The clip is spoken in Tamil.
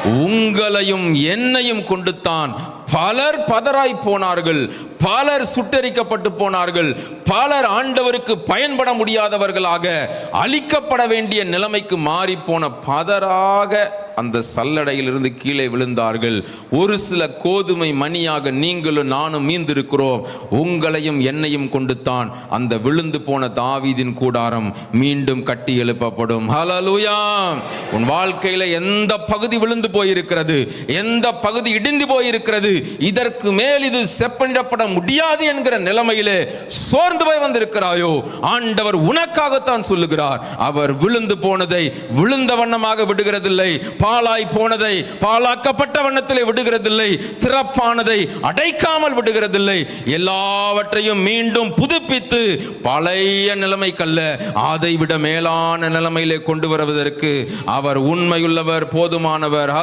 உங்களையும் என்னையும் கொண்டுத்தான் பலர் பதராய் போனார்கள், பலர் சுட்டெரிக்கப்பட்டு போனார்கள், பலர் ஆண்டவருக்கு பயன்பட முடியாதவர்களாக அழிக்கப்பட வேண்டிய நிலைமைக்கு மாறி போன பதராக அந்த சல்லடையிலிருந்து கீழே விழுந்தார்கள். ஒரு சில கோதுமை மணியாக நீங்களும் நானும் மீந்திருக்கிறோம். உங்களையும் என்னையும் கொண்டுத்தான் அந்த விழுந்து போன தாவீதின் கூடாரம் மீண்டும் கட்டி எழுப்பப்படும். ஹல்லேலூயா. உன் வாழ்க்கையில எந்த பகுதி விழுந்து போயிருக்கிறது, எந்த பகுதி இடிந்து போயிருக்கிறது, இதற்கு மேல் இது செப்பனிடப்பட முடியாது என்கிற நிலைமையிலே சோர்ந்து போய் வந்திருக்கிறாயோ, ஆண்டவர் உனக்காகத்தான் சொல்லுகிறார். அவர் விழுந்து போனதை விழுந்த வண்ணமாக விடுகிறதில்லை, பாழாய் போனதை பாழாக்கப்பட்ட வண்ணத்திலே விடுகிறதில்லை, திறப்பானதை அடைக்காமல் விடுகிறதில்லை. எல்லாவற்றையும் மீண்டும் புதுப்பித்து பழைய நிலைமைக்கல்ல, அதை விட மேலான நிலைமையிலே கொண்டு வருவதற்கு அவர் உண்மையுள்ளவர், போதுமானவர்.